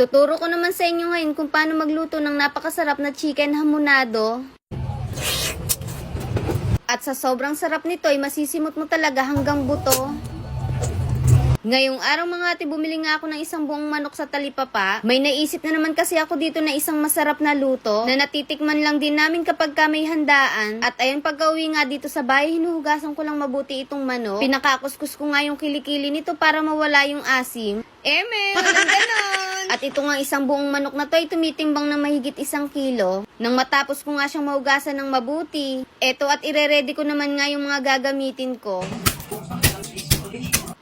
Ituturo ko naman sa inyo ngayon kung paano magluto ng napakasarap na chicken hamonado. At sa sobrang sarap nito ay masisimot mo talaga hanggang buto. Ngayong araw mga ate, bumili nga ako ng isang buong manok sa talipapa. May naisip na naman kasi ako dito na isang masarap na luto na natitikman lang din namin kapag may handaan. At ayun, pagka-uwi nga dito sa bahay, hinuhugasan ko lang mabuti itong manok. Pinakakuskus ko nga yung kilikili nito para mawala yung asim. Walang ganon! At ito nga isang buong manok na to ay tumitimbang na mahigit 1 kilo. Nang matapos ko nga siyang mahugasan ng mabuti, eto at ire-ready ko naman nga yung mga gagamitin ko.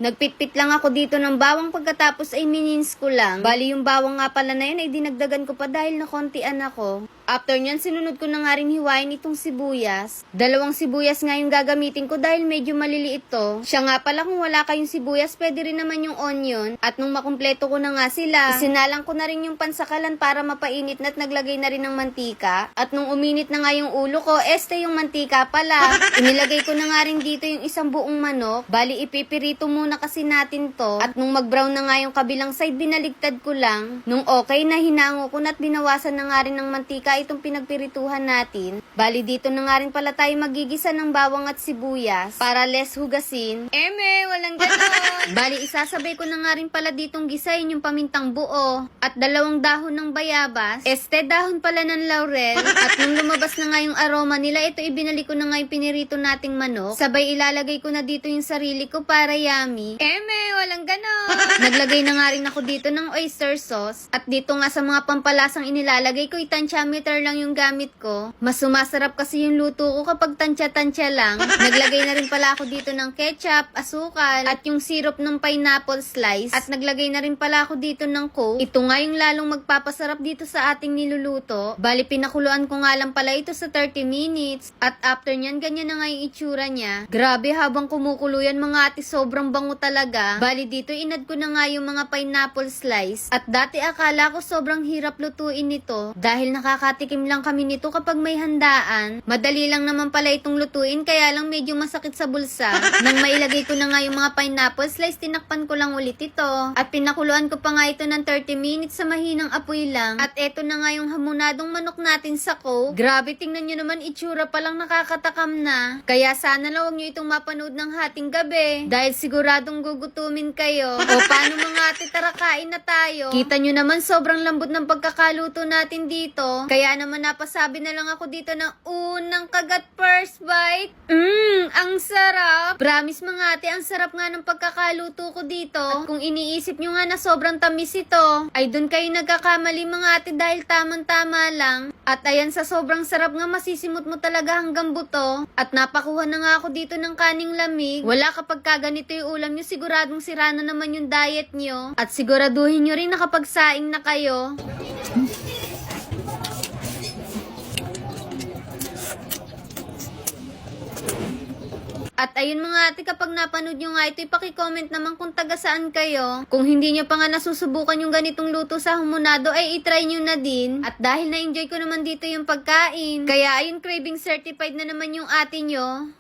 Nagpitpit lang ako dito ng bawang pagkatapos ay minins ko lang. Bali yung bawang nga pala na yun ay dinagdagan ko pa dahil nakontian ako. After nyan, sinunod ko na nga rin hiwain itong sibuyas. 2 sibuyas nga yung gagamitin ko dahil medyo maliliit to. Siya nga pala kung wala kayong sibuyas, pwede rin naman yung onion. At nung makumpleto ko na nga sila, isinalang ko na rin yung pansakalan para mapainit na at naglagay na rin ng mantika. At nung uminit na nga yung ulo ko, yung mantika pala. Inilagay ko na nga rin dito yung isang buong manok. Bali ipipirito muna kasi natin to. At nung mag-brown na nga yung kabilang side, binaligtad ko lang. Nung okay na, hinango ko na at binawasan na nga rin ng mantika itong pinagpirituhan natin. Bali dito na nga rin pala tayo magigisa ng bawang at sibuyas para less hugasin. Walang ganon! Bali isasabay ko na nga rin pala ditong gisayin yung pamintang buo at 2 dahon ng bayabas, dahon pala ng laurel. At nung lumabas na nga yung aroma nila, ito ibinalik ko na nga yung pinirito nating manok. Sabay ilalagay ko na dito yung sarili ko para yummy. Walang ganon! Naglagay na nga rin ako dito ng oyster sauce. At dito nga sa mga pampalasang inilalagay ko, tansyameter lang yung gamit ko. Mas sumasarap kasi yung luto ko kapag tansya-tansya lang. Naglagay na rin pala ako dito ng ketchup, asukal, at yung syrup ng pineapple slice. At naglagay na rin pala ako dito ng coke. Ito nga yung lalong magpapasarap dito sa ating niluluto. Bali pinakuluan ko nga lang pala ito sa 30 minutes. At after nyan, ganyan na nga yung itsura niya. Grabe, habang kumukulo yan mga ate, sobrang bango talaga. Bali dito, inad ko na nga yung mga pineapple slice. At dati akala ko sobrang hirap lutuin nito dahil nakakatikim lang kami nito kapag may handaan. Madali lang naman pala itong lutuin, kaya lang medyo masakit sa bulsa. Nang mailagay ko na nga yung mga pineapple slice, tinakpan ko lang ulit ito. At pinakuluan ko pa nga ito ng 30 minutes sa mahinang apoy lang. At eto na nga yung hamonadong manok natin sa coke. Grabe, tingnan nyo naman, itsura palang nakakatakam na. Kaya sana lang huwag nyo itong mapanood ng hating gabi dahil siguradong gugutumin kayo. O paano mga ate, tara kain na tayo. Kita nyo naman sobrang lambot ng pagkakaluto natin dito. Kaya naman napasabi na lang ako dito ng unang kagat first bite. Ang sarap. Promise mga ate, ang sarap nga ng pagkakaluto ko dito. At kung iniisip nyo nga na sobrang tamis ito, ay dun kayo nagkakamali mga ate dahil tamang-tama lang. At ayan, sa sobrang sarap nga, masisimot mo talaga hanggang buto. At napakuha na nga ako dito ng kaning lamig. Wala kapag kaganito yung ulam nyo, siguradong sira na naman yung diet nyo. At siguraduhin nyo rin na kapag saing na kayo. At ayun mga ate, kapag napanood nyo nga ito, ipaki-comment naman kung taga saan kayo. Kung hindi nyo pa nga nasusubukan yung ganitong luto sa hamonado, ay itry nyo na din. At dahil na-enjoy ko naman dito yung pagkain, kaya ayun, craving certified na naman yung ate nyo.